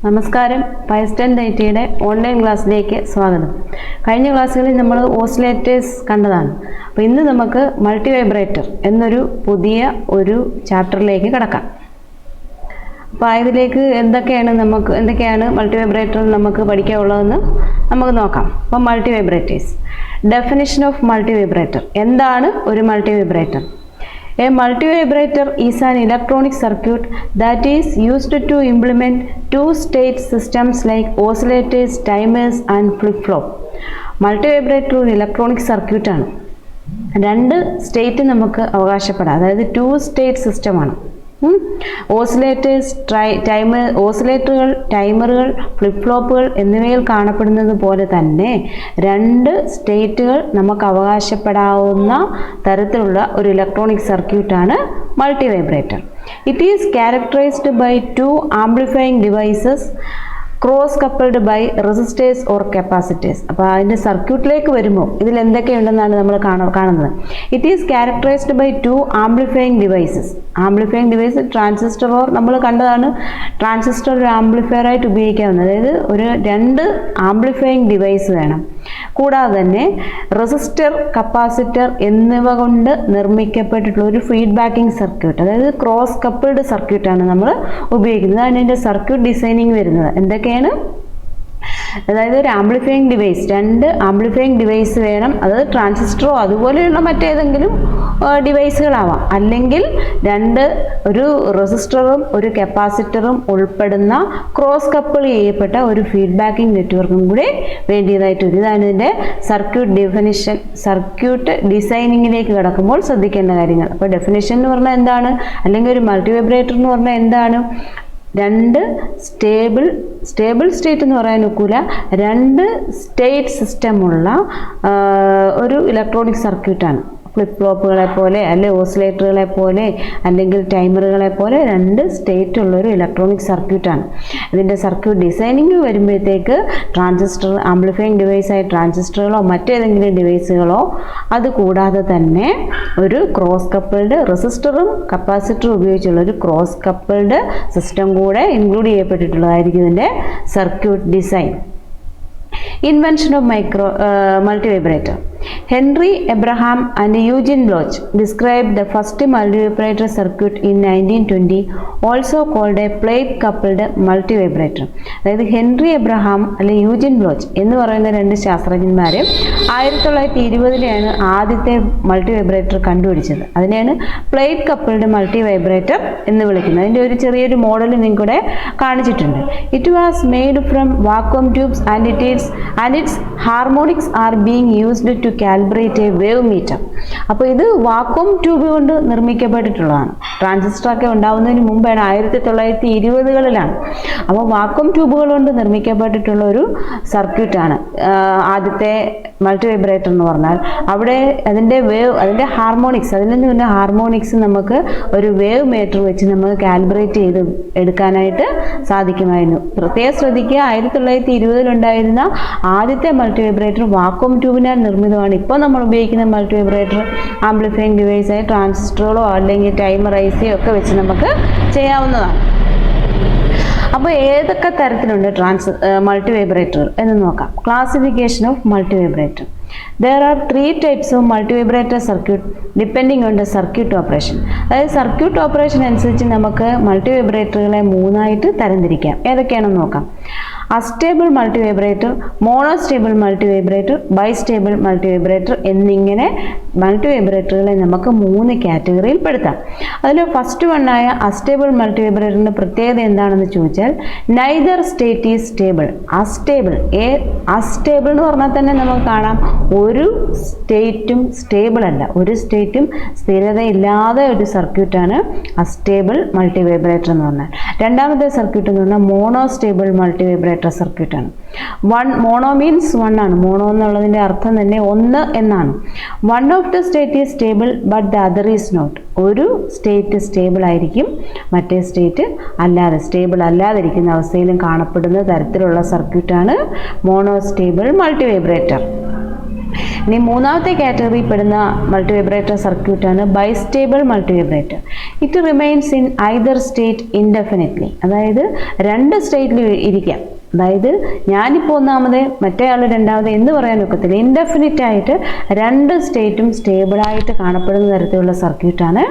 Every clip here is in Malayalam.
നമസ്കാരം. പൈസ്റ്റൺ ഡേറ്റയുടെ ഓൺലൈൻ ക്ലാസ്സിലേക്ക് സ്വാഗതം. കഴിഞ്ഞ ക്ലാസ്സുകളിൽ നമ്മൾ ഓസിലേറ്റേഴ്സ് കണ്ടതാണ്. അപ്പോൾ ഇന്ന് നമുക്ക് മൾട്ടി വൈബ്രേറ്റർ എന്നൊരു പുതിയ ഒരു ചാപ്റ്ററിലേക്ക് കടക്കാം. അപ്പോൾ ഇതിലേക്ക് എന്തൊക്കെയാണ് മൾട്ടി വൈബ്രേറ്റർ നമുക്ക് പഠിക്കാനുള്ളതെന്ന് നമുക്ക് നോക്കാം. അപ്പോൾ multi vibrators, definition of multi vibrator. എന്താണ് ഒരു multi vibrator? A multivibrator is an electronic circuit that is used to implement two-state systems like oscillators, timers and flip-flop. Multivibrator ഒരു ഇലക്ട്രോണിക് സർക്യൂട്ട് ആണ്. രണ്ട് സ്റ്റേറ്റ് നമുക്ക് അവകാശപ്പെടാം, അതായത് ടു സ്റ്റേറ്റ് സിസ്റ്റമാണ്. ഓസിലേറ്റേഴ്സ്, ഓസിലേറ്ററുകൾ, ടൈമറുകൾ, ഫ്ലിപ്പ് ഫ്ലോപ്പുകൾ എന്നിവയിൽ കാണപ്പെടുന്നത് പോലെ തന്നെ രണ്ട് സ്റ്റേറ്റുകൾ നമുക്ക് അവകാശപ്പെടാവുന്ന തരത്തിലുള്ള ഒരു ഇലക്ട്രോണിക് സർക്യൂട്ടാണ് multivibrator. It is characterised by two amplifying devices cross coupled by resistors or capacitors. അപ്പോൾ അതിൻ്റെ സർക്യൂട്ടിലേക്ക് വരുമ്പോൾ ഇതിൽ എന്തൊക്കെയുണ്ടെന്നാണ് നമ്മൾ കാണുന്നത്. It is characterised by two amplifying devices. Amplifying device transistor ഓർ നമ്മൾ കണ്ടതാണ്, ട്രാൻസിസ്റ്റർ ഒരു ആംപ്ലിഫയർ ആയിട്ട് ഉപയോഗിക്കാവുന്നത്. അതായത് ഒരു രണ്ട് ആംപ്ലിഫയിങ് ഡിവൈസ് വേണം. കൂടാതെ തന്നെ റെസിസ്റ്റർ, കപ്പാസിറ്റർ എന്നിവ കൊണ്ട് നിർമ്മിക്കപ്പെട്ടിട്ടുള്ള ഒരു ഫീഡ്ബാക്കിംഗ് സർക്യൂട്ട്, അതായത് ക്രോസ് കപ്പിൾഡ് സർക്യൂട്ടാണ് നമ്മൾ ഉപയോഗിക്കുന്നത്. അതിന് അതിൻ്റെ സർക്യൂട്ട് ഡിസൈനിങ് വരുന്നത് എന്തൊക്കെയാണ്? അതായത് ഒരു ആംപ്ലിഫയിങ് ഡിവൈസ്, രണ്ട് ആംപ്ലിഫയിങ് ഡിവൈസ് വേണം. അത് ട്രാൻസിസ്റ്ററോ അതുപോലെയുള്ള മറ്റേതെങ്കിലും ഡിവൈസുകളാവാം. അല്ലെങ്കിൽ ഒരു റെസിസ്റ്ററും ഒരു കപ്പാസിറ്ററും ഉൾപ്പെടുന്ന ക്രോസ് കപ്പിൾ ചെയ്യപ്പെട്ട ഒരു ഫീഡ്ബാക്കിംഗ് നെറ്റ്വർക്കും കൂടി വേണ്ടിയതായിട്ട് വരും. ഇതാണ് ഇതിൻ്റെ സർക്യൂട്ട് ഡെഫിനിഷൻ. സർക്യൂട്ട് ഡിസൈനിങ്ങിലേക്ക് കടക്കുമ്പോൾ ശ്രദ്ധിക്കേണ്ട കാര്യങ്ങൾ. അപ്പോൾ ഡെഫിനിഷൻ എന്ന് പറഞ്ഞാൽ എന്താണ്, അല്ലെങ്കിൽ ഒരു മൾട്ടി വൈബ്രേറ്റർ എന്ന് പറഞ്ഞാൽ എന്താണ്? രണ്ട് സ്റ്റേബിൾ സ്റ്റേറ്റ് എന്ന് പറയാൻ ഒക്കില്ല, രണ്ട് സ്റ്റേറ്റ് സിസ്റ്റമുള്ള ഒരു ഇലക്ട്രോണിക് സർക്യൂട്ടാണ്. ഫ്ലിപ്പ് ഫ്ലോപ്പുകളെ പോലെ, അല്ലെങ്കിൽ ഓസിലേറ്ററുകളെ പോലെ, അല്ലെങ്കിൽ ടൈമറുകളെ പോലെ രണ്ട് സ്റ്റേറ്റ് ഉള്ളൊരു ഇലക്ട്രോണിക് സർക്യൂട്ടാണ്. ഇതിൻ്റെ സർക്യൂട്ട് ഡിസൈനിങ് വരുമ്പോഴത്തേക്ക് ട്രാൻസിസ്റ്റർ, ആംപ്ലിഫയിങ് ഡിവൈസായ ട്രാൻസിസ്റ്ററുകളോ മറ്റേതെങ്കിലും ഡിവൈസുകളോ, അതുകൂടാതെ തന്നെ ഒരു ക്രോസ് കപ്പിൾഡ് റെസിസ്റ്ററും കപ്പാസിറ്ററും ഉപയോഗിച്ചുള്ള ഒരു ക്രോസ് കപ്പിൾഡ് സിസ്റ്റം കൂടെ ഇൻക്ലൂഡ് ചെയ്യപ്പെട്ടിട്ടുള്ളതായിരിക്കും ഇതിൻ്റെ circuit design. Invention of multivibrator. Henry Abraham and Eugene Bloch described the first multivibrator circuit in 1920, also called a plate coupled multivibrator. അതായത് ഹെൻറി എബ്രഹാം അല്ലെങ്കിൽ യൂജിൻ ബ്ലോച്ച് എന്ന് പറയുന്ന രണ്ട് ശാസ്ത്രജ്ഞന്മാർ 1920 ആദ്യത്തെ മൾട്ടി വൈബ്രേറ്റർ കണ്ടുപിടിച്ചത്. അതിനെയാണ് പ്ലേറ്റ് കപ്പിൾഡ് മൾട്ടി വൈബ്രേറ്റർ എന്ന് വിളിക്കുന്നത്. അതിൻ്റെ ഒരു ചെറിയൊരു മോഡൽ നിങ്ങൾക്കൂടെ കാണിച്ചിട്ടുണ്ട്. It was made from vacuum tubes and its harmonics are being used to calibrate a wave meter. അപ്പോൾ ഇത് വാക്വം ട്യൂബ് കൊണ്ട് നിർമ്മിക്കപ്പെട്ടിട്ടുള്ളതാണ്. ട്രാൻസിസ്റ്ററൊക്കെ ഉണ്ടാവുന്നതിന് മുമ്പാണ്, 1920-കളിലാണ്. അപ്പോൾ വാക്വം ട്യൂബുകൾ കൊണ്ട് നിർമ്മിക്കപ്പെട്ടിട്ടുള്ള ഒരു സർക്യൂട്ടാണ് ആദ്യത്തെ മൾട്ടി വൈബ്രേറ്റർ എന്ന് പറഞ്ഞാൽ. അവിടെ അതിൻ്റെ ഹാർമോണിക്സ്, അതിൽ നിന്ന് പിന്നെ ഹാർമോണിക്സ് നമുക്ക് ഒരു വേവ് മീറ്റർ വെച്ച് നമുക്ക് കാലിബ്രേറ്റ് ചെയ്ത് എടുക്കാനായിട്ട് സാധിക്കുമായിരുന്നു. പ്രത്യേകം ശ്രദ്ധിക്കുക, 1920-ലുണ്ടായിരുന്ന ആദ്യത്തെ മൾട്ടി വൈബ്രേറ്റർ വാക്വം ട്യൂബിനാൽ നിർമ്മിതമാണ്. ഇപ്പോൾ നമ്മൾ ഉപയോഗിക്കുന്ന മൾട്ടി വൈബ്രേറ്റർ ആംപ്ലിഫയിങ് ഡിവൈസായി ട്രാൻസിസ്റ്ററുകളോ അല്ലെങ്കിൽ ടൈമർ ഐസിയോ ഒക്കെ വെച്ച് നമുക്ക് ചെയ്യാവുന്നതാണ്. അപ്പോൾ ഏതൊക്കെ തരത്തിലുണ്ട് മൾട്ടി വൈബ്രേറ്റർ എന്ന് നോക്കാം. Classification of multi vibrator. There are 3 types of multivibrator circuit depending on the circuit operation. അതായത് സർക്യൂട്ട് ഓപ്പറേഷൻ അനുസരിച്ച് നമുക്ക് മൾട്ടി വൈബ്രേറ്ററുകളെ 3ആയിട്ട് തരംതിരിക്കാം. ഏതൊക്കെയാണെന്ന് നോക്കാം. Astable multi vibrator, monostable multi vibrator, bistable multi vibrator എന്നിങ്ങനെ മൾട്ടി വൈബ്രേറ്ററുകളെ നമുക്ക് 3 കാറ്റഗറിയിൽ പെടുത്താം. അതിൽ ഫസ്റ്റ് വണ്ണായ അസ്റ്റേബിൾ മൾട്ടി വൈബ്രേറ്ററിൻ്റെ പ്രത്യേകത എന്താണെന്ന് ചോദിച്ചാൽ, neither state is stable. Astable എന്ന് പറഞ്ഞാൽ തന്നെ നമുക്ക് കാണാം, ഒരു സ്റ്റേറ്റും സ്റ്റേബിൾ അല്ല, ഒരു സ്റ്റേറ്റും സ്ഥിരതയില്ലാതെ ഒരു സർക്യൂട്ടാണ് അസ്റ്റേബിൾ മൾട്ടി വൈബ്രേറ്റർ എന്ന് പറഞ്ഞാൽ. രണ്ടാമത്തെ സർക്യൂട്ട് എന്ന് പറഞ്ഞാൽ മോണോസ്റ്റേബിൾ മൾട്ടി വൈബ്രേറ്റർ സർക്യൂട്ടാണ്. മോണോ മീൻസ് 1 ആണ്. മോണോ എന്നുള്ളതിൻ്റെ അർത്ഥം തന്നെ 1 എന്നാണ്. One of the state is stable but the other is not. ഒരു സ്റ്റേറ്റ് സ്റ്റേബിൾ ആയിരിക്കും, മറ്റേ സ്റ്റേറ്റ് സ്റ്റേബിൾ അല്ലാതിരിക്കുന്ന അവസ്ഥയിലും കാണപ്പെടുന്ന തരത്തിലുള്ള സർക്യൂട്ടാണ് മോണോസ്റ്റേബിൾ മൾട്ടി വൈബ്രേറ്റർ. ഇനി മൂന്നാമത്തെ കാറ്റഗറിയിൽ പെടുന്ന മൾട്ടിവൈബ്രേറ്റർ സർക്യൂട്ടാണ് bistable multivibrator. It remains in either state indefinitely. അതായത് രണ്ട് സ്റ്റേറ്റിൽ ഇരിക്കാം. അതായത് ഞാനിപ്പോൾ ഒന്നാമത് മറ്റേ ആൾ രണ്ടാമത് എന്ന് പറയാൻ ഒക്കത്തില്ല. ഇൻഡെഫിനിറ്റ് ആയിട്ട് രണ്ട് സ്റ്റേറ്റും സ്റ്റേബിളായിട്ട് കാണപ്പെടുന്ന തരത്തിലുള്ള സർക്യൂട്ടാണ്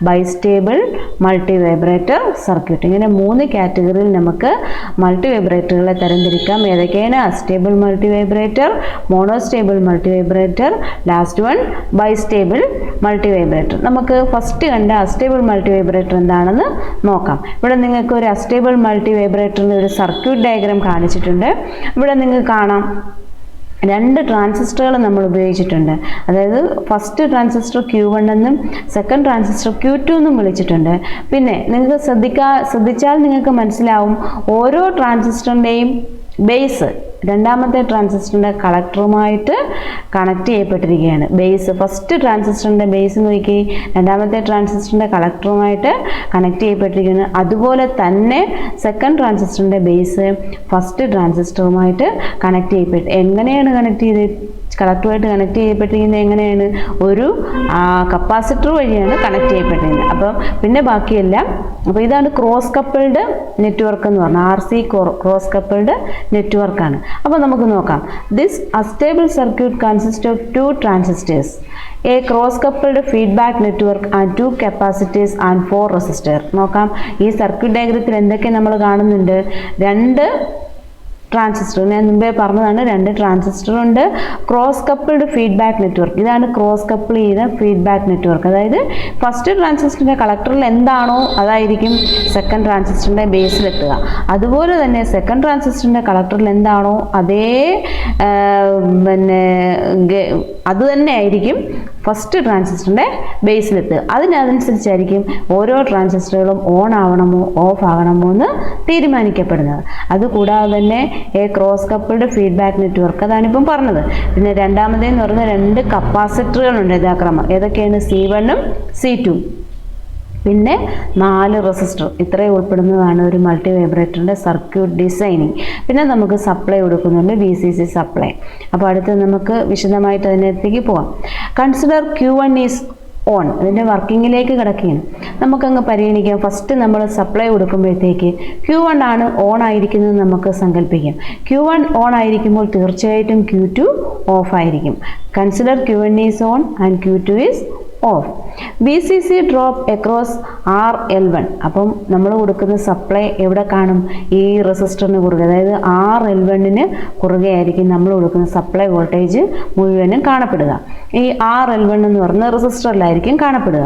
ബൈസ്റ്റേബിൾ മൾട്ടിവൈബ്രേറ്റർ സർക്യൂട്ട്. ഇങ്ങനെ മൂന്ന് കാറ്റഗറിയിൽ നമുക്ക് മൾട്ടിവൈബ്രേറ്ററുകളെ തരംതിരിക്കാം. ഏതൊക്കെയാണ്? Astable multivibrator, monostable multivibrator, last one bistable multivibrator. നമുക്ക് ഫസ്റ്റ് കണ്ട അസ്റ്റേബിൾ മൾട്ടിവൈബ്രേറ്റർ എന്താണെന്ന് നോക്കാം. ഇവിടെ നിങ്ങൾക്ക് ഒരു അസ്റ്റേബിൾ മൾട്ടിവൈബ്രേറ്ററിൻ്റെ ഒരു സർക്യൂട്ട് ഡയഗ്രാം കാണിച്ചിട്ടുണ്ട്. ഇവിടെ നിങ്ങൾക്ക് കാണാം രണ്ട് ട്രാൻസിസ്റ്ററുകൾ നമ്മൾ ഉപയോഗിച്ചിട്ടുണ്ട്. അതായത് ഫസ്റ്റ് ട്രാൻസിസ്റ്റർ Q1 എന്നും സെക്കൻഡ് ട്രാൻസിസ്റ്റർ Q2 എന്നും വിളിച്ചിട്ടുണ്ട്. പിന്നെ നിങ്ങൾക്ക് ശ്രദ്ധിച്ചാൽ നിങ്ങൾക്ക് മനസ്സിലാവും ഓരോ ട്രാൻസിസ്റ്ററിൻ്റെയും ബേസ് രണ്ടാമത്തെ ട്രാൻസിസ്റ്ററിൻ്റെ കളക്ടറുമായിട്ട് കണക്ട് ചെയ്യപ്പെട്ടിരിക്കുകയാണ്. ബേസ് ഫസ്റ്റ് ട്രാൻസിസ്റ്ററിൻ്റെ ബേസ് നോക്കി രണ്ടാമത്തെ ട്രാൻസിസ്റ്ററിൻ്റെ കളക്ടറുമായിട്ട് കണക്ട് ചെയ്യപ്പെട്ടിരിക്കുകയാണ്. അതുപോലെ തന്നെ സെക്കൻഡ് ട്രാൻസിസ്റ്ററിൻ്റെ ബേസ് ഫസ്റ്റ് ട്രാൻസിസ്റ്ററുമായിട്ട് കണക്ട് ചെയ്യപ്പെട്ട് എങ്ങനെയാണ് കണക്ട് ചെയ്ത് കളക്ടറുമായിട്ട് കണക്ട് ചെയ്യപ്പെട്ടിരിക്കുന്നത്? എങ്ങനെയാണ്? ഒരു കപ്പാസിറ്റർ വഴിയാണ് കണക്ട് ചെയ്യപ്പെട്ടിരിക്കുന്നത്. അപ്പം പിന്നെ ബാക്കിയെല്ലാം അപ്പോൾ ഇതാണ് ക്രോസ് കപ്പിൾഡ് നെറ്റ്വർക്ക് എന്ന് പറഞ്ഞാൽ RC ക്രോസ് കപ്പിൾഡ് നെറ്റ്വർക്കാണ്. അപ്പോൾ നമുക്ക് നോക്കാം. This astable circuit consist of 2 transistors, A cross coupled feedback network and 2 capacitors and 4 resistor. നോക്കാം ഈ സർക്യൂട്ട് ഡയഗ്രത്തിൽ എന്തൊക്കെ നമ്മൾ കാണുന്നുണ്ട്. രണ്ട് ട്രാൻസിസ്റ്റർ ഞാൻ മുമ്പേ പറഞ്ഞതാണ്. രണ്ട് ട്രാൻസിസ്റ്റർ ഉണ്ട്. ക്രോസ് കപ്പിൾഡ് ഫീഡ്ബാക്ക് നെറ്റ്വർക്ക്, ഇതാണ് ക്രോസ് കപ്പിൾ ചെയ്ത ഫീഡ്ബാക്ക് നെറ്റ്വർക്ക്. അതായത് ഫസ്റ്റ് ട്രാൻസിസ്റ്ററിൻ്റെ കളക്ടറിൽ എന്താണോ അതായിരിക്കും സെക്കൻഡ് ട്രാൻസിസ്റ്ററിൻ്റെ ബേസിലെത്തുക. അതുപോലെ തന്നെ സെക്കൻഡ് ട്രാൻസിസ്റ്ററിൻ്റെ കളക്ടറിൽ എന്താണോ അതേ അത് തന്നെ ആയിരിക്കും ഫസ്റ്റ് ട്രാൻസിസ്റ്ററിൻ്റെ ബേസിലെത്തുക. അതിനനുസരിച്ചായിരിക്കും ഓരോ ട്രാൻസിസ്റ്ററുകളും ഓൺ ആവണമോ ഓഫ് ആകണമോ എന്ന് തീരുമാനിക്കപ്പെടുന്നത്. അതുകൂടാതെ തന്നെ ക്രോസ് കപ്പിൾഡ് ഫീഡ്ബാക്ക് നെറ്റ്വർക്ക് അതാണിപ്പം പറഞ്ഞത്. പിന്നെ രണ്ടാമതേന്ന് പറഞ്ഞാൽ രണ്ട് കപ്പാസിറ്ററുകളുണ്ട് യഥാക്രമം. ഏതൊക്കെയാണ്? C1 ഉം C2. പിന്നെ 4 റെസിസ്റ്റർ. ഇത്രയും ഉൾപ്പെടുന്നതാണ് ഒരു മൾട്ടിവൈബ്രേറ്ററിൻ്റെ സർക്യൂട്ട് ഡിസൈനിങ്. പിന്നെ നമുക്ക് സപ്ലൈ കൊടുക്കുന്നുണ്ട്, VCC സപ്ലൈ. അപ്പോൾ അടുത്ത് നമുക്ക് വിശദമായിട്ട് അതിനകത്തേക്ക് പോകാം. Consider Q1 is on. അതിൻ്റെ വർക്കിങ്ങിലേക്ക് കിടക്കുകയാണ്. നമുക്കങ്ങ് പരിഗണിക്കാം. ഫസ്റ്റ് നമ്മൾ സപ്ലൈ കൊടുക്കുമ്പോഴത്തേക്ക് Q1 ആണ് ഓൺ ആയിരിക്കുന്നത് നമുക്ക് സങ്കല്പിക്കാം. Q1 ഓൺ ആയിരിക്കുമ്പോൾ തീർച്ചയായിട്ടും Q2 ഓഫ് ആയിരിക്കും. Consider Q1 is on and Q2 is of. VCC drop across RL1. അപ്പം നമ്മൾ കൊടുക്കുന്ന സപ്ലൈ എവിടെ കാണും? ഈ റെസിസ്റ്ററിന് കുറുകെ, അതായത് RL1 കുറുകെ ആയിരിക്കും നമ്മൾ കൊടുക്കുന്ന സപ്ലൈ വോൾട്ടേജ് മുഴുവനും കാണപ്പെടുക. ഈ RL1 എന്ന് പറയുന്ന റെസിസ്റ്ററിലായിരിക്കും കാണപ്പെടുക.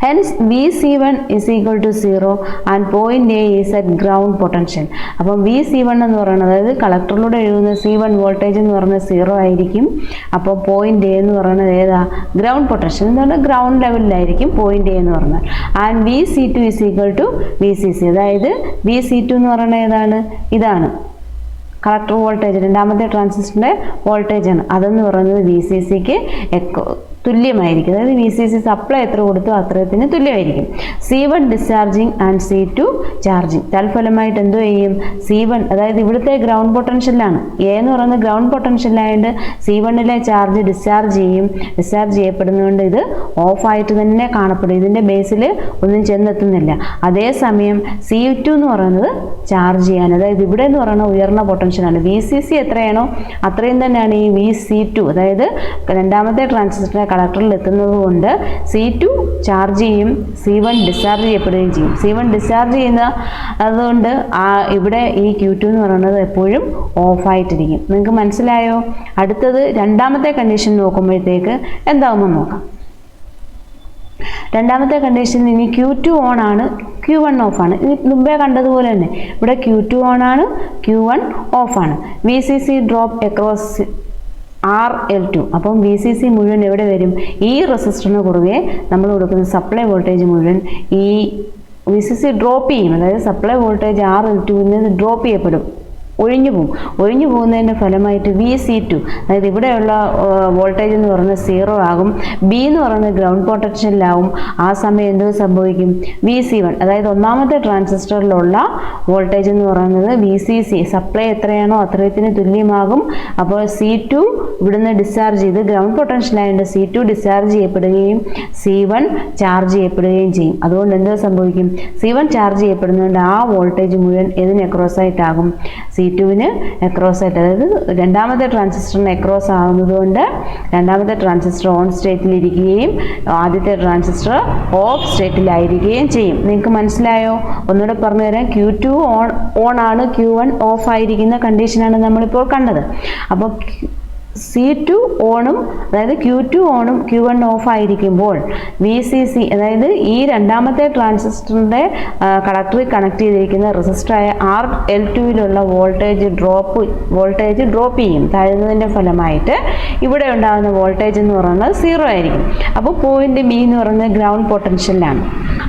Hence VC1 is equal to 0 and point A is at ground potential. അപ്പം VC1 എന്ന് പറയുന്നത്, അതായത് കളക്ടറിലൂടെ എഴുതുന്ന C1 വോൾട്ടേജ് എന്ന് പറയുന്നത് 0 ആയിരിക്കും. അപ്പോൾ പോയിന്റ് A എന്ന് പറയുന്നത് ഏതാ? ഗ്രൗണ്ട് പൊട്ടൻഷ്യൽ എന്ന് പറഞ്ഞാൽ ഗ്രൗണ്ട് ലെവലിലായിരിക്കും പോയിന്റ് A എന്ന് പറഞ്ഞാൽ. And VC2 is equal to VCC. അതായത് VC2 എന്ന് പറയുന്നത് ഏതാണ്? ഇതാണ് കളക്ടർ വോൾട്ടേജ്, രണ്ടാമത്തെ ട്രാൻസിസ്റ്ററിൻ്റെ വോൾട്ടേജാണ്. അതെന്ന് പറയുന്നത് VCCക്ക് തുല്യമായിരിക്കും. അതായത് VCC സപ്ലൈ എത്ര കൊടുത്തു അത്രത്തിന് തുല്യമായിരിക്കും. C1 discharging and C2 charging. തൽഫലമായിട്ട് എന്തോ ചെയ്യും? C1 അതായത് ഇവിടുത്തെ ഗ്രൗണ്ട് പൊട്ടൻഷ്യലാണ്. A എന്ന് പറയുന്നത് ഗ്രൗണ്ട് പൊട്ടൻഷ്യലായതുകൊണ്ട് C1ലെ ചാർജ് ഡിസ്ചാർജ് ചെയ്യും. ഡിസ്ചാർജ് ചെയ്യപ്പെടുന്നതുകൊണ്ട് ഇത് ഓഫായിട്ട് തന്നെ കാണപ്പെടും. ഇതിൻ്റെ ബേസിൽ ഒന്നും ചെന്നെത്തുന്നില്ല. അതേസമയം C2 എന്ന് പറയുന്നത് ചാർജ് ചെയ്യാൻ, അതായത് ഇവിടെ എന്ന് പറയുന്നത് ഉയർന്ന പൊട്ടൻഷ്യലാണ്. VCC എത്രയാണോ അത്രയും തന്നെയാണ് ഈ VC2, അതായത് രണ്ടാമത്തെ ട്രാൻസിസ്റ്ററിൻ്റെ കളക്ടറിൽ എത്തുന്നത് കൊണ്ട് C2 ചാർജ് ചെയ്യും, C1 ഡിസ്ചാർജ് ചെയ്യപ്പെടുകയും ചെയ്യും. C1 ഡിസ്ചാർജ് ചെയ്യുന്ന അതുകൊണ്ട് ഇവിടെ ഈ Q2 എന്ന് പറയുന്നത് എപ്പോഴും ഓഫായിട്ടിരിക്കും. നിങ്ങൾക്ക് മനസ്സിലായോ? അടുത്തത് രണ്ടാമത്തെ കണ്ടീഷൻ നോക്കുമ്പോഴത്തേക്ക് എന്താകുമെന്ന് നോക്കാം. രണ്ടാമത്തെ കണ്ടീഷനിൽ ഇനി Q2 ഓൺ ആണ്, Q1 ഓഫ് ആണ്. ഇത് മുമ്പേ കണ്ടതുപോലെ തന്നെ ഇവിടെ Q2 ഓൺ ആണ്, Q1 ഓഫ് ആണ്. VCC drop across RL2. അപ്പം VCC മുഴുവൻ എവിടെ വരും? ഈ റെസിസ്റ്ററിന് കുറുകെ നമ്മൾ കൊടുക്കുന്ന സപ്ലൈ വോൾട്ടേജ് മുഴുവൻ ഈ VCC ഡ്രോപ്പ് ചെയ്യും. അതായത് സപ്ലൈ വോൾട്ടേജ് RL2 ഡ്രോപ്പ് ചെയ്യപ്പെടും. ഒഴിഞ്ഞു പോകുന്നതിൻ്റെ ഫലമായിട്ട് VC2, അതായത് ഇവിടെയുള്ള വോൾട്ടേജ് എന്ന് പറയുന്നത് 0 ആകും. ബി എന്ന് പറയുന്നത് ഗ്രൗണ്ട് പൊട്ടൻഷ്യലിലാവും. ആ സമയം എന്ത് സംഭവിക്കും? VC1, അതായത് ഒന്നാമത്തെ ട്രാൻസിസ്റ്ററിലുള്ള വോൾട്ടേജ് എന്ന് പറയുന്നത് VCC സപ്ലൈ എത്രയാണോ അത്രയത്തിന് തുല്യമാകും. അപ്പോൾ C2 ഇവിടുന്ന് ഡിസ്ചാർജ് ചെയ്ത് ഗ്രൗണ്ട് പൊട്ടൻഷ്യലായതുകൊണ്ട് C2 ഡിസ്ചാർജ് ചെയ്യപ്പെടുകയും C1 ചാർജ് ചെയ്യപ്പെടുകയും ചെയ്യും. അതുകൊണ്ട് എന്ത് സംഭവിക്കും? C1 ചാർജ് ചെയ്യപ്പെടുന്നതുകൊണ്ട് ആ വോൾട്ടേജ് മുഴുവൻ ഏതിന് അക്രോസ് ആയിട്ടാകും? C2വിന് അക്രോസ് ആയിട്ട്, അതായത് രണ്ടാമത്തെ ട്രാൻസിസ്റ്ററിന് അക്രോസ് ആകുന്നതുകൊണ്ട് രണ്ടാമത്തെ ട്രാൻസിസ്റ്റർ ഓൺ സ്റ്റേറ്റിലിരിക്കുകയും ആദ്യത്തെ ട്രാൻസിസ്റ്റർ ഓഫ് സ്റ്റേറ്റിലായിരിക്കുകയും ചെയ്യും. നിങ്ങൾക്ക് മനസ്സിലായോ? ഒന്നുകൂടെ പറഞ്ഞുതരാം. Q2 ഓൺ ആണ്, Q1 ഓഫ് ആയിരിക്കുന്ന കണ്ടീഷനാണ് നമ്മളിപ്പോൾ കണ്ടത്. അപ്പോൾ C2 ഓണും, അതായത് Q2 ഓണും Q1 ഓഫ് ആയിരിക്കുമ്പോൾ VCC, അതായത് ഈ രണ്ടാമത്തെ ട്രാൻസിസ്റ്ററിൻ്റെ കളക്ടറിൽ കണക്ട് ചെയ്തിരിക്കുന്ന റെസിസ്റ്ററായ RL2ലുള്ള വോൾട്ടേജ് ഡ്രോപ്പ് ചെയ്യും. താഴുന്നതിൻ്റെ ഫലമായിട്ട് ഇവിടെ ഉണ്ടാകുന്ന വോൾട്ടേജ് എന്ന് പറയുന്നത് 0 ആയിരിക്കും. അപ്പോൾ പോയിന്റ് B എന്ന് പറയുന്നത് ഗ്രൗണ്ട് പൊട്ടൻഷ്യലാണ്.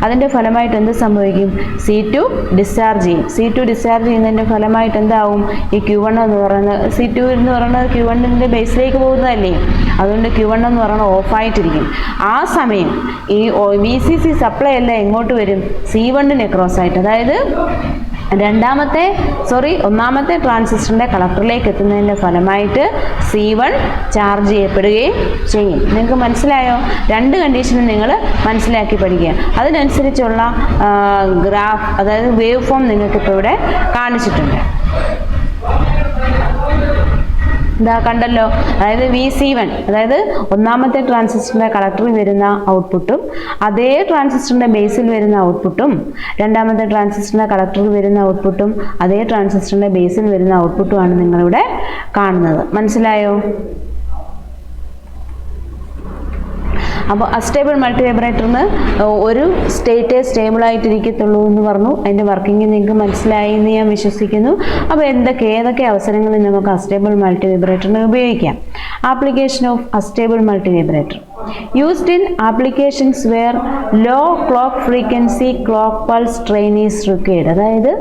അതിൻ്റെ ഫലമായിട്ട് എന്ത് സംഭവിക്കും? C2 ഡിസ്ചാർജ് ചെയ്യും. C2 ഡിസ്ചാർജ് ചെയ്യുന്നതിൻ്റെ ഫലമായിട്ട് എന്താവും? ഈ Q1 എന്ന് പറയുന്നത്, C2 എന്ന് പറയുന്നത് Q1ൻ്റെ ബേസിലേക്ക് പോകുന്നതല്ലേ, അതുകൊണ്ട് Q1 എന്ന് പറയുന്നത് ഓഫായിട്ടിരിക്കും. ആ സമയം ഈ VCC സപ്ലൈ എല്ലാം എങ്ങോട്ട് വരും? C1ന് ക്രോസ് ആയിട്ട്, അതായത് ഒന്നാമത്തെ ട്രാൻസിസ്റ്ററിൻ്റെ കളക്ടറിലേക്ക് എത്തുന്നതിൻ്റെ ഫലമായിട്ട് C1 ചാർജ് ചെയ്യപ്പെടുകയും ചെയ്യും. നിങ്ങൾക്ക് മനസ്സിലായോ? രണ്ട് കണ്ടീഷനും നിങ്ങൾ മനസ്സിലാക്കി പഠിക്കുക. അതിനനുസരിച്ചുള്ള ഗ്രാഫ്, അതായത് വേവ് ഫോം നിങ്ങൾക്കിപ്പോൾ ഇവിടെ കാണിച്ചിട്ടുണ്ട്. ഇതാ കണ്ടല്ലോ. അതായത് VC1, അതായത് ഒന്നാമത്തെ ട്രാൻസിസ്റ്ററിൻ്റെ കളക്ടറിൽ വരുന്ന ഔട്ട്പുട്ടും അതേ ട്രാൻസിസ്റ്ററിൻ്റെ ബേസിൽ വരുന്ന ഔട്ട്പുട്ടും, രണ്ടാമത്തെ ട്രാൻസിസ്റ്ററിൻ്റെ കളക്ടറിൽ വരുന്ന ഔട്ട്പുട്ടും അതേ ട്രാൻസിസ്റ്ററിൻ്റെ ബേസിൽ വരുന്ന ഔട്ട്പുട്ടുമാണ് നിങ്ങളിവിടെ കാണുന്നത്. മനസ്സിലായോ? അപ്പോൾ അസ്റ്റേബിൾ മൾട്ടിവൈബ്രേറ്ററിന് ഒരു സ്റ്റേറ്റ് സ്റ്റേബിളായിട്ടിരിക്കത്തുള്ളൂ എന്ന് പറഞ്ഞു. അതിൻ്റെ വർക്കിംഗ് നിങ്ങൾക്ക് മനസ്സിലായി എന്ന് ഞാൻ വിശ്വസിക്കുന്നു. അപ്പോൾ ഏതൊക്കെ അവസരങ്ങളിൽ നമുക്ക് അസ്റ്റേബിൾ മൾട്ടിവൈബ്രേറ്ററിനെ ഉപയോഗിക്കാം? Application of astable multivibrator used in applications where low clock frequency clock pulse train is required. അതായത്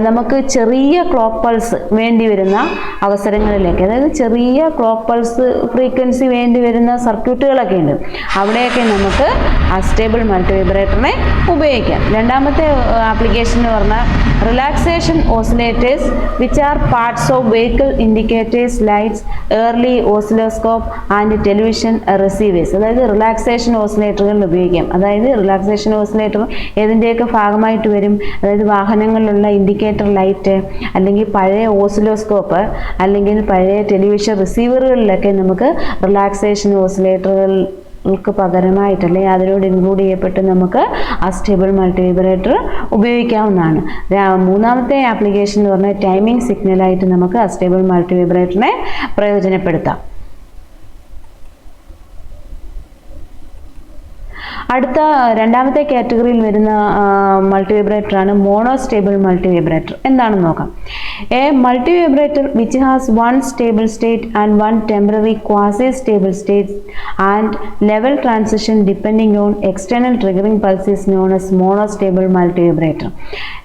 നമുക്ക് ചെറിയ ക്ലോക്ക് പൾസ് വേണ്ടി വരുന്ന അവസരങ്ങളിലേക്ക്, അതായത് ചെറിയ ക്ലോക്ക് പൾസ് ഫ്രീക്വൻസി വേണ്ടി വരുന്ന സർക്യൂട്ടുകളൊക്കെ ഉണ്ട്. അവിടെയൊക്കെ നമുക്ക് അസ്റ്റേബിൾ മൾട്ടിവൈബ്രേറ്ററിനെ ഉപയോഗിക്കാം. രണ്ടാമത്തെ ആപ്ലിക്കേഷൻ എന്ന് പറഞ്ഞാൽ relaxation oscillators which are parts of vehicle indicators, lights, early oscilloscope and television receivers. അതായത് റിലാക്സേഷൻ ഓസിലേറ്ററുകൾ ഉപയോഗിക്കാം. അതായത് റിലാക്സേഷൻ ഓസിലേറ്റർ ഏതിൻ്റെയൊക്കെ ഭാഗമായിട്ട് വരും? അതായത് വാഹനങ്ങളിലുള്ള ഇൻഡിക്കേറ്റർ ലൈറ്റ്, അല്ലെങ്കിൽ പഴയ ഓസിലോസ്കോപ്പ്, അല്ലെങ്കിൽ പഴയ ടെലിവിഷൻ റിസീവറുകളിലൊക്കെ നമുക്ക് റിലാക്സേഷൻ ഓസിലേറ്ററുകൾക്ക് പകരമായിട്ട്, അല്ലെങ്കിൽ അതിനോട് ഇൻക്ലൂഡ് ചെയ്യപ്പെട്ട് നമുക്ക് അസ്റ്റേബിൾ മൾട്ടിവൈബ്രേറ്റർ ഉപയോഗിക്കാവുന്നതാണ്. മൂന്നാമത്തെ ആപ്ലിക്കേഷൻ എന്ന് പറഞ്ഞാൽ ടൈമിംഗ് സിഗ്നലായിട്ട് നമുക്ക് അസ്റ്റേബിൾ മൾട്ടിവൈബ്രേറ്ററിനെ പ്രയോജനപ്പെടുത്താം. അടുത്ത രണ്ടാമത്തെ കാറ്റഗറിയിൽ വരുന്ന മൾട്ടിവൈബ്രേറ്ററാണ് മോണോസ്റ്റേബിൾ മൾട്ടിവൈബ്രേറ്റർ. എന്താണെന്ന് നോക്കാം. A multivibrator which has one stable state and one temporary quasi stable state and level transition depending on external triggering pulse is known as monostable multivibrator.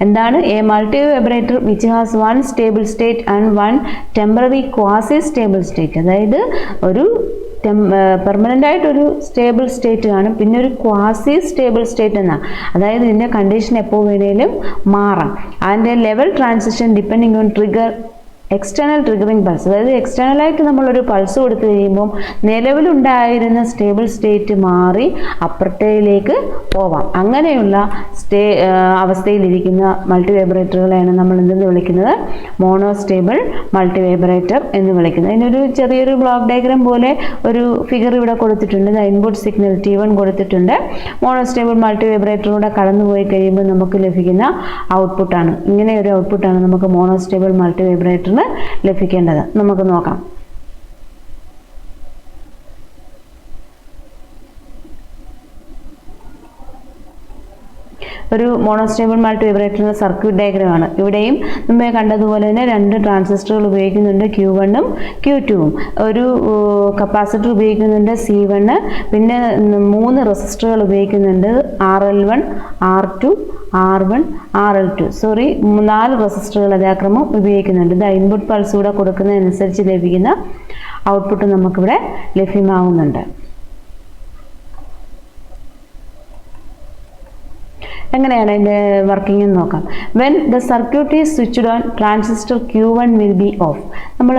എന്താണ്? A multivibrator which has one stable state and one temporary quasi stable state, അതായത് ഒരു പെർമനൻ്റ് ആയിട്ടൊരു സ്റ്റേബിൾ സ്റ്റേറ്റ് കാണും, പിന്നെ ഒരു ക്വാസി സ്റ്റേബിൾ സ്റ്റേറ്റ് എന്നാണ്. അതായത് ഇതിൻ്റെ കണ്ടീഷൻ എപ്പോൾ വേണേലും മാറാം. അതിൻ്റെ level transition depending on external triggering pulse, അതായത് എക്സ്റ്റേണലായിട്ട് നമ്മളൊരു പൾസ് കൊടുത്തു കഴിയുമ്പം നിലവിലുണ്ടായിരുന്ന സ്റ്റേബിൾ സ്റ്റേറ്റ് മാറി അപ്പുറത്തേക്ക് പോവാം. അങ്ങനെയുള്ള അവസ്ഥയിലിരിക്കുന്ന മൾട്ടിവൈബ്രേറ്ററുകളെയാണ് നമ്മൾ എന്തെന്ന് വിളിക്കുന്നത്? മോണോസ്റ്റേബിൾ മൾട്ടിവൈബ്രേറ്റർ എന്ന് വിളിക്കുന്നത്. അതിനൊരു ചെറിയൊരു ബ്ലോക്ക് ഡയഗ്രാം പോലെ ഒരു ഫിഗർ ഇവിടെ കൊടുത്തിട്ടുണ്ട്. ഇൻപുട്ട് സിഗ്നൽ T1 കൊടുത്തിട്ടുണ്ട്. മോണോസ്റ്റേബിൾ മൾട്ടിവൈബ്രേറ്ററിലൂടെ കടന്നുപോയി കഴിയുമ്പോൾ നമുക്ക് ലഭിക്കുന്ന ഔട്ട്പുട്ടാണ്. ഇങ്ങനെ ഒരു ഔട്ട്പുട്ടാണ് നമുക്ക് മോണോസ്റ്റേബിൾ മൾട്ടിവൈബ്രേറ്ററിന് ലഭിക്കേണ്ടത്. നമുക്ക് നോക്കാം. ഒരു മോണോസ്റ്റേബിൾ മൾട്ടി വൈബ്രേറ്ററിന്റെ സർക്യൂട്ട് ഡയഗ്രമാണ്. ഇവിടെയും മുമ്പേ കണ്ടതുപോലെ തന്നെ 2 ട്രാൻസിസ്റ്ററുകൾ ഉപയോഗിക്കുന്നുണ്ട്, Q1ഉം Q2ഉം. ഒരു കപ്പാസിറ്റർ ഉപയോഗിക്കുന്നുണ്ട് C1, പിന്നെ 3 റെസിസ്റ്ററുകൾ ഉപയോഗിക്കുന്നുണ്ട് RL1, R2, R1, RL2. 4 റെസിസ്റ്ററുകൾ യഥാക്രമം ഉപയോഗിക്കുന്നുണ്ട്. ഇത് ഇൻപുട്ട് പൾസ് കൂടെ കൊടുക്കുന്നതനുസരിച്ച് ലഭിക്കുന്ന ഔട്ട്പുട്ട് നമുക്കിവിടെ ലഭ്യമാവുന്നുണ്ട്. എങ്ങനെയാണ് ഇതിൻ്റെ വർക്കിംഗ് എന്ന് നോക്കാം. When the circuit is switched on, transistor Q1 will be of. നമ്മൾ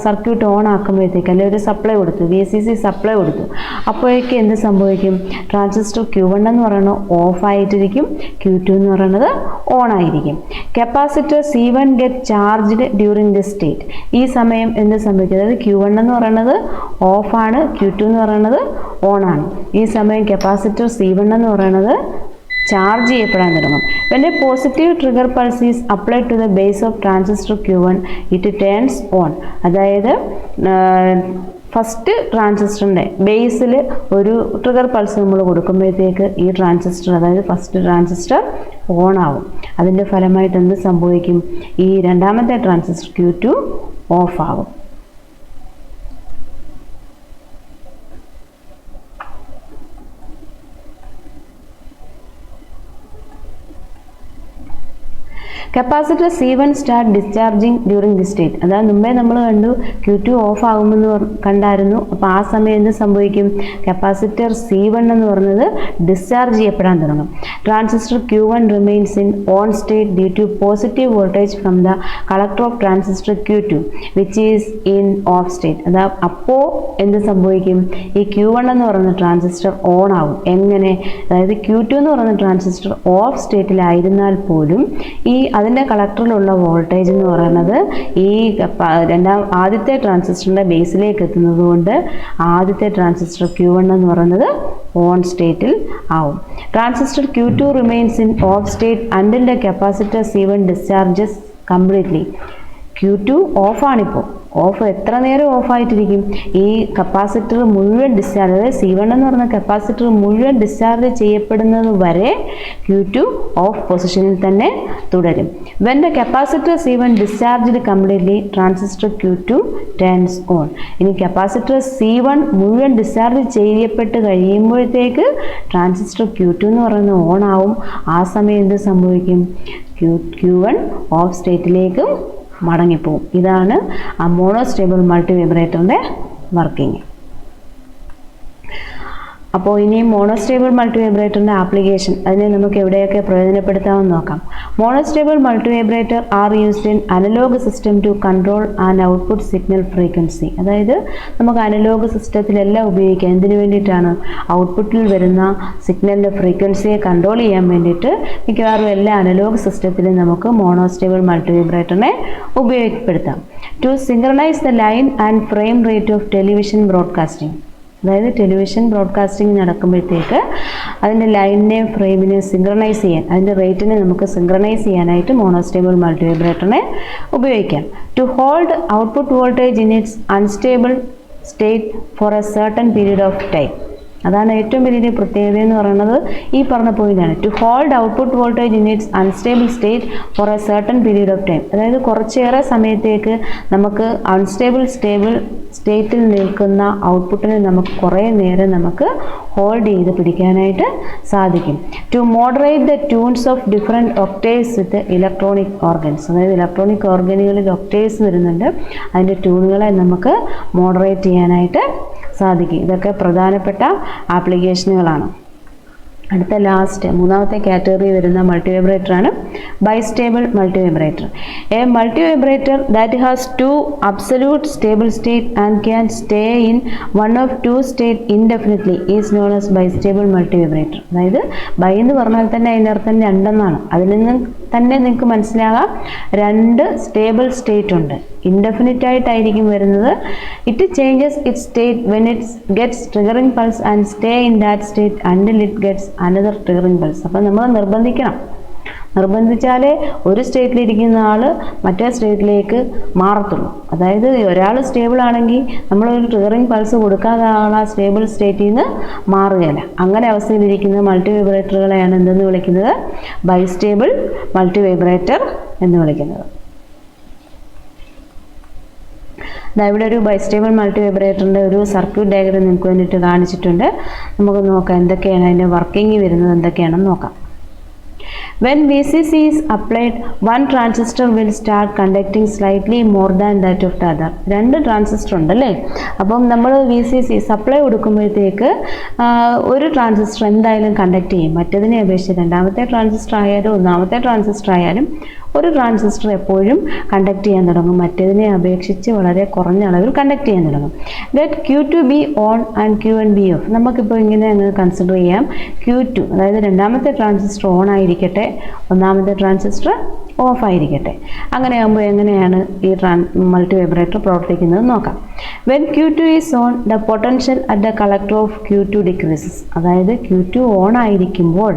സർക്യൂട്ട് ഓൺ ആക്കുമ്പോഴത്തേക്ക് അല്ലെങ്കിൽ ഒരു സപ്ലൈ കൊടുത്തു, VCC സപ്ലൈ കൊടുത്തു, അപ്പോഴേക്ക് എന്ത് സംഭവിക്കും? ട്രാൻസിസ്റ്റർ Q1 എന്ന് പറയുന്നത് ഓഫ് ആയിട്ടിരിക്കും, Q2 എന്ന് പറയുന്നത് ഓൺ ആയിരിക്കും. Capacitor C1 get charged during this state. ഈ സമയം എന്ത് സംഭവിക്കും? അതായത് Q1 എന്ന് പറയുന്നത് ഓഫാണ്, Q2 എന്ന് പറയുന്നത് ഓൺ ആണ്. ഈ സമയം കപ്പാസിറ്റർ C1 എന്ന് പറയുന്നത് ചാർജ് ചെയ്യപ്പെടാൻ തുടങ്ങും. When a positive trigger pulse is applied to the base of transistor Q1, it turns on. അതായത് ഫസ്റ്റ് ട്രാൻസിസ്റ്ററിൻ്റെ ബേസിൽ ഒരു ട്രിഗർ പൾസ് നമ്മൾ കൊടുക്കുമ്പോഴത്തേക്ക് ഈ ട്രാൻസിസ്റ്റർ, അതായത് ഫസ്റ്റ് ട്രാൻസിസ്റ്റർ ഓൺ ആവും. അതിൻ്റെ ഫലമായിട്ട് എന്ത് സംഭവിക്കും? ഈ രണ്ടാമത്തെ ട്രാൻസിസ്റ്റർ Q2 ഓഫ് ആവും. Capacitor C1 start discharging during the state. അതായത് മുമ്പേ നമ്മൾ കണ്ടു Q2 ഓഫ് ആകുമെന്ന് കണ്ടായിരുന്നു. അപ്പോൾ ആ സമയം എന്ത് സംഭവിക്കും? കപ്പാസിറ്റർ C1 എന്ന് പറയുന്നത് ഡിസ്ചാർജ് ചെയ്യപ്പെടാൻ തുടങ്ങും. Transistor Q1 remains in on state due to positive voltage from the collector of transistor Q2 which is in off state. അതായത് അപ്പോൾ എന്ത് സംഭവിക്കും? ഈ Q1 എന്ന് പറയുന്ന ട്രാൻസിസ്റ്റർ ഓൺ ആവും. എങ്ങനെ? അതായത് Q2 എന്ന് പറയുന്ന ട്രാൻസിസ്റ്റർ ഓഫ് സ്റ്റേറ്റിലായിരുന്നാൽ പോലും അതിൻ്റെ കളക്ടറിലുള്ള വോൾട്ടേജ് എന്ന് പറയുന്നത് ഈ ആദ്യത്തെ ട്രാൻസിസ്റ്ററിൻ്റെ ബേസിലേക്ക് എത്തുന്നത് കൊണ്ട് ആദ്യത്തെ ട്രാൻസിസ്റ്റർ Q1 എന്ന് പറയുന്നത് ഓൺ സ്റ്റേറ്റിൽ ആവും. Transistor Q2 remains in off state until the capacitor C1 discharges completely. Q2 ഓഫാണിപ്പോൾ. ഓഫ് എത്ര നേരം ഓഫായിട്ടിരിക്കും? ഈ കപ്പാസിറ്റർ മുഴുവൻ ഡിസ്ചാർജ്, അതായത് C1 എന്ന് പറയുന്ന കപ്പാസിറ്റർ മുഴുവൻ ഡിസ്ചാർജ് ചെയ്യപ്പെടുന്നത് വരെ Q2 ഓഫ് പൊസിഷനിൽ തന്നെ തുടരും. When the capacitor C1 discharged completely, transistor Q2 turns on. ഇനി കപ്പാസിറ്റർ C1 മുഴുവൻ ഡിസ്ചാർജ് ചെയ്യപ്പെട്ട് കഴിയുമ്പോഴത്തേക്ക് ട്രാൻസിസ്റ്റർ Q2 എന്ന് പറയുന്നത് ഓൺ ആവും. ആ സമയം എന്ത് സംഭവിക്കും? Q1 of സ്റ്റേറ്റിലേക്കും മടങ്ങിപ്പോവും. ഇതാണ് ആ മോണോസ്റ്റേബിൾ മൾട്ടി വൈബ്രേറ്ററിൻ്റെ വർക്കിംഗ്. അപ്പോൾ ഇനി മോണോസ്റ്റേബിൾ മൾട്ടി വൈബ്രേറ്ററിൻ്റെ ആപ്ലിക്കേഷൻ, അതിനെ നമുക്ക് എവിടെയൊക്കെ പ്രയോജനപ്പെടുത്താമെന്ന് നോക്കാം. Monostable multivibrator are used in analogue system to control and output signal frequency. അതായത് നമുക്ക് അനലോഗ് സിസ്റ്റത്തിലെല്ലാം ഉപയോഗിക്കാം. എന്തിനു വേണ്ടിയിട്ടാണ്? ഔട്ട്പുട്ടിൽ വരുന്ന സിഗ്നലിൻ്റെ ഫ്രീക്വൻസിയെ കൺട്രോൾ ചെയ്യാൻ വേണ്ടിയിട്ട് മിക്കവാറും എല്ലാ അനലോഗ് സിസ്റ്റത്തിലും നമുക്ക് മോണോസ്റ്റേബിൾ മൾട്ടി വൈബ്രേറ്ററിനെ ഉപയോഗപ്പെടുത്താം. To synchronise the line and frame rate of television broadcasting. അതായത് ടെലിവിഷൻ ബ്രോഡ്കാസ്റ്റിംഗ് നടക്കുമ്പോഴത്തേക്ക് അതിൻ്റെ ലൈനിനെയും ഫ്രെയിമിനെയും സിങ്ക്രണൈസ് ചെയ്യാൻ, അതിൻ്റെ റേറ്റിനെ നമുക്ക് സിങ്ക്രണൈസ് ചെയ്യാനായിട്ട് മോണോസ്റ്റേബിൾ മൾട്ടി വൈബ്രേറ്ററിനെ ഉപയോഗിക്കാം. To hold output voltage in its unstable state for a certain period of time. അതാണ് ഏറ്റവും വലിയ പ്രത്യേകത എന്ന് പറയുന്നത്. ഈ പറഞ്ഞ പോയിന്റാണ്. To hold output voltage in its unstable state for a certain period of time. അതായത് കുറച്ചേറെ സമയത്തേക്ക് നമുക്ക് അൺസ്റ്റേബിൾ സ്റ്റേറ്റിൽ നിൽക്കുന്ന ഔട്ട്പുട്ടിനെ നമുക്ക് കുറേ നേരം നമുക്ക് ഹോൾഡ് ചെയ്ത് പിടിക്കാനായിട്ട് സാധിക്കും. To moderate the tunes of different octaves with electronic organs. അതായത് ഇലക്ട്രോണിക് ഓർഗനുകളിൽ ഒക്ടേവ്സ് വരുന്നുണ്ട്, അതിൻ്റെ ട്യൂണുകളെ നമുക്ക് മോഡറേറ്റ് ചെയ്യാനായിട്ട് സാധിക്കും. ഇതൊക്കെ പ്രധാനപ്പെട്ട ആപ്ലിക്കേഷനുകളാണ്. അടുത്ത മൂന്നാമത്തെ കാറ്റഗറി വരുന്ന മൾട്ടി വൈബ്രേറ്ററാണ് bistable multi vibrator. A multi vibrator that has two absolute stable state and can stay in one of two state indefinitely is known as bistable multi vibrator. അതായത് ബൈ എന്ന് പറഞ്ഞാൽ തന്നെ അതിൻ്റെ അർത്ഥം രണ്ടെന്നാണ്. അതിൽ നിന്ന് തന്നെ നിങ്ങൾക്ക് മനസ്സിലാകാം 2 സ്റ്റേബിൾ സ്റ്റേറ്റ് ഉണ്ട്. ഇൻഡെഫിനിറ്റ് ആയിട്ടായിരിക്കും വരുന്നത്. It changes it's state when it's gets triggering pulse and stay in that state until it gets another triggering pulse. അപ്പം നമ്മൾ നിർബന്ധിക്കണം, നിർബന്ധിച്ചാലേ ഒരു സ്റ്റേറ്റിലിരിക്കുന്ന ആൾ മറ്റേ സ്റ്റേറ്റിലേക്ക് മാറത്തുള്ളൂ. അതായത് ഒരാൾ സ്റ്റേബിൾ ആണെങ്കിൽ നമ്മളൊരു ട്രിഗറിങ് പൾസ് കൊടുക്കാതെ ആൾ ആ സ്റ്റേബിൾ സ്റ്റേറ്റിൽ നിന്ന് മാറുകയില്ല. അങ്ങനെ അവസ്ഥയിലിരിക്കുന്ന മൾട്ടി വൈബ്രേറ്ററുകളെയാണ് എന്തെന്ന് വിളിക്കുന്നത്? ബൈസ്റ്റേബിൾ മൾട്ടി വൈബ്രേറ്റർ എന്ന് വിളിക്കുന്നത്. ഇവിടെ ഒരു ബൈസ്റ്റേബിൾ മൾട്ടി വൈബ്രേറ്ററിൻ്റെ ഒരു സർക്യൂട്ട് ഡയഗ്രം നിങ്ങൾക്ക് വേണ്ടിയിട്ട് കാണിച്ചിട്ടുണ്ട്. നമുക്ക് നോക്കാം എന്തൊക്കെയാണ് അതിൻ്റെ വർക്കിംഗ് വരുന്നത് എന്തൊക്കെയാണെന്ന് നോക്കാം. When VCC is applied, one transistor will start conducting slightly more than that of the other. രണ്ട് ട്രാൻസിസ്റ്റർ ഉണ്ടല്ലേ? അപ്പം നമ്മൾ VCC സപ്ലൈ കൊടുക്കുമ്പോഴത്തേക്ക് ഒരു ട്രാൻസിസ്റ്റർ എന്തായാലും കണ്ടക്ട് ചെയ്യും. മറ്റതിനെ അപേക്ഷിച്ച് രണ്ടാമത്തെ ട്രാൻസിസ്റ്റർ ആയാലും ഒന്നാമത്തെ ട്രാൻസിസ്റ്റർ ആയാലും ഒരു ട്രാൻസിസ്റ്റർ എപ്പോഴും കണ്ടക്ട് ചെയ്യാൻ തുടങ്ങും, മറ്റേതിനെ അപേക്ഷിച്ച് വളരെ കുറഞ്ഞ അളവിൽ കണ്ടക്ട് ചെയ്യാൻ തുടങ്ങും. Let Q2 be on and Q1 be off. നമുക്കിപ്പോൾ ഇങ്ങനെ അങ്ങ് കൺസിഡർ ചെയ്യാം. Q2 അതായത് രണ്ടാമത്തെ ട്രാൻസിസ്റ്റർ ഓൺ ആയിരിക്കട്ടെ, ഒന്നാമത്തെ ട്രാൻസിസ്റ്റർ ഓഫ് ആയിരിക്കട്ടെ. അങ്ങനെ ആകുമ്പോൾ എങ്ങനെയാണ് ഈ മൾട്ടി വൈബ്രേറ്റർ പ്രവർത്തിക്കുന്നത് നോക്കാം. When Q2 is on, the potential at the collector of Q2 decreases. അതായത് Q2 ഓൺ ആയിരിക്കുമ്പോൾ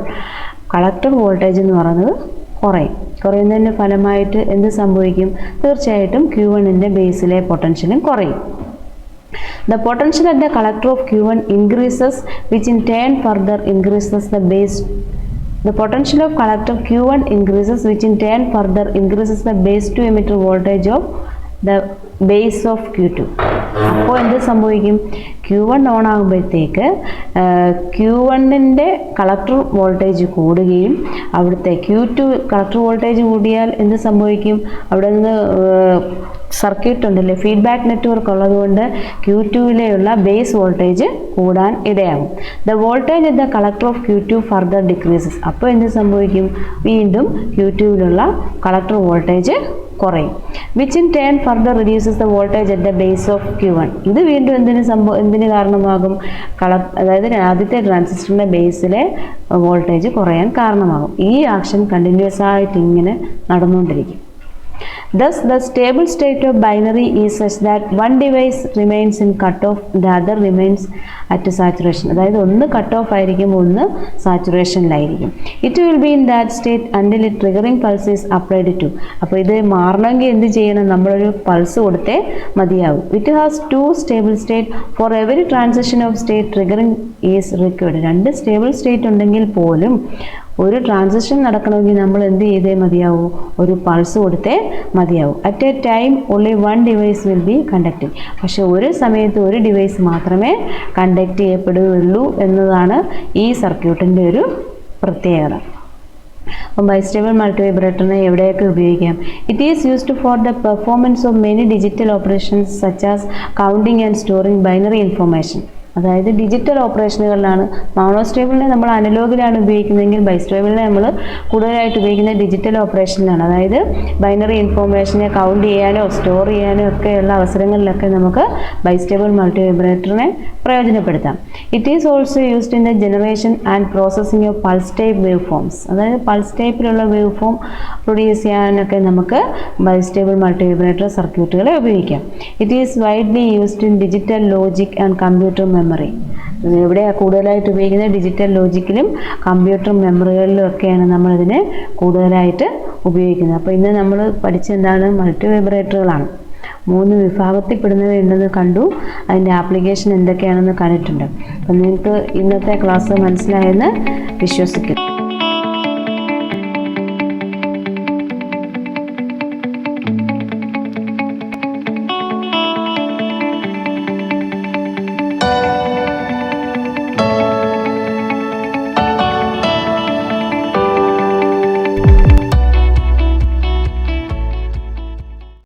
കളക്ടർ വോൾട്ടേജ് എന്ന് പറയുന്നത് കുറയുന്നതിൻ്റെ ഫലമായിട്ട് എന്ത് സംഭവിക്കും? തീർച്ചയായിട്ടും Q1ൻ്റെ ബേസിലെ പൊട്ടൻഷ്യലും കുറയും. The potential at the collector of Q1 increases, which in turn further increases the base. The potential of collector Q1 increases, which in turn further increases the base to emitter voltage of the base of Q2. അപ്പോൾ എന്ത് സംഭവിക്കും? Q1 ഓൺ ആകുമ്പോഴത്തേക്ക് Q1ൻ്റെ കളക്ടർ വോൾട്ടേജ് കൂടുകയും അവിടുത്തെ Q2 കളക്ടർ വോൾട്ടേജ് കൂടിയാൽ എന്ത് സംഭവിക്കും? അവിടെ നിന്ന് സർക്യൂട്ട് ഉണ്ടല്ലേ, ഫീഡ്ബാക്ക് നെറ്റ്വർക്ക് ഉള്ളതുകൊണ്ട് Q2യിലെയുള്ള ബേസ് വോൾട്ടേജ് കൂടാൻ ഇടയാകും. The voltage at the collector of Q2 further decreases. അപ്പോൾ എന്ത് സംഭവിക്കും? വീണ്ടും Q2യിലുള്ള കളക്ടർ വോൾട്ടേജ് കുറയും. Which in turn further reduces the voltage at the base of Q1. ഇത് വീണ്ടും എന്തിന് കാരണമാകും? അതായത് ആദ്യത്തെ ട്രാൻസിസ്റ്ററിൻ്റെ ബേസിലെ വോൾട്ടേജ് കുറയാൻ കാരണമാകും. ഈ ആക്ഷൻ കണ്ടിന്യൂസ് ആയിട്ട് ഇങ്ങനെ നടന്നുകൊണ്ടിരിക്കും. Thus, the stable state of binary is such that one device remains in cutoff, the other remains at saturation. അതായത് ഒന്ന് കട്ട് ഓഫ് ആയിരിക്കും, ഒന്ന് സാച്ചുറേഷനിലായിരിക്കും. It will be in that state until a triggering pulse is applied to. അപ്പോൾ ഇത് മാറണമെങ്കിൽ എന്ത് ചെയ്യണം? നമ്മളൊരു പൾസ് കൊടുത്തേ മതിയാവും. It has two stable state. For every transition of state, triggering is required. രണ്ട് സ്റ്റേബിൾ സ്റ്റേറ്റ് ഉണ്ടെങ്കിൽ പോലും ഒരു ട്രാൻസിഷൻ നടക്കണമെങ്കിൽ നമ്മൾ എന്ത് ചെയ്തേ മതിയാവൂ? ഒരു പൾസ് കൊടുത്തേ മതിയാവൂ. At A time only one device will be conducting. പക്ഷെ ഒരു സമയത്ത് ഒരു ഡിവൈസ് മാത്രമേ കണ്ടക്ട് ചെയ്യപ്പെടുകയുള്ളൂ എന്നതാണ് ഈ സർക്യൂട്ടിൻ്റെ ഒരു പ്രത്യേകത. അപ്പം ബൈസ്റ്റേബിൾ മൾട്ടി വൈബ്രേറ്ററിനെ എവിടെയൊക്കെ ഉപയോഗിക്കാം? It is used for the performance of many digital operations such as counting and storing binary information. അതായത് ഡിജിറ്റൽ ഓപ്പറേഷനുകളിലാണ്. മോണോസ്റ്റേബിളിനെ നമ്മൾ അനലോഗിലാണ് ഉപയോഗിക്കുന്നതെങ്കിൽ ബൈസ്റ്റേബിളിനെ നമ്മൾ കൂടുതലായിട്ട് ഉപയോഗിക്കുന്നത് ഡിജിറ്റൽ ഓപ്പറേഷനിലാണ്. അതായത് ബൈനറി ഇൻഫോർമേഷനെ കൗണ്ട് ചെയ്യാനോ സ്റ്റോർ ചെയ്യാനോ ഒക്കെയുള്ള അവസരങ്ങളിലൊക്കെ നമുക്ക് ബൈസ്റ്റേബിൾ മൾട്ടി വൈബ്രേറ്ററിനെ പ്രയോജനപ്പെടുത്താം. It is also used in the generation and processing of pulse type wave forms. അതായത് പൾസ് ടൈപ്പിലുള്ള വേവ് ഫോം പ്രൊഡ്യൂസ് ചെയ്യാനൊക്കെ നമുക്ക് ബൈസ്റ്റേബിൾ മൾട്ടി വൈബ്രേറ്റർ സർക്യൂട്ടുകളെ ഉപയോഗിക്കാം. It is widely used in digital logic and computer memory. എവിടെയാണ് കൂടുതലായിട്ട് ഉപയോഗിക്കുന്നത്? ഡിജിറ്റൽ ലോജിക്കിലും കമ്പ്യൂട്ടർ മെമ്മറികളിലും ഒക്കെയാണ് നമ്മളിതിനെ കൂടുതലായിട്ട് ഉപയോഗിക്കുന്നത്. അപ്പോൾ ഇന്ന് നമ്മൾ പഠിച്ചെന്താണ്? മൾട്ടി വൈബ്രേറ്ററുകളാണ്. 3 വിഭാഗത്തിൽപ്പെടുന്നവയുണ്ടെന്ന് കണ്ടു. അതിൻ്റെ ആപ്ലിക്കേഷൻ എന്തൊക്കെയാണെന്ന് കണ്ടിട്ടുണ്ട്. അപ്പം നിങ്ങൾക്ക് ഇന്നത്തെ ക്ലാസ് മനസ്സിലായെന്ന് വിശ്വസിക്കുന്നു.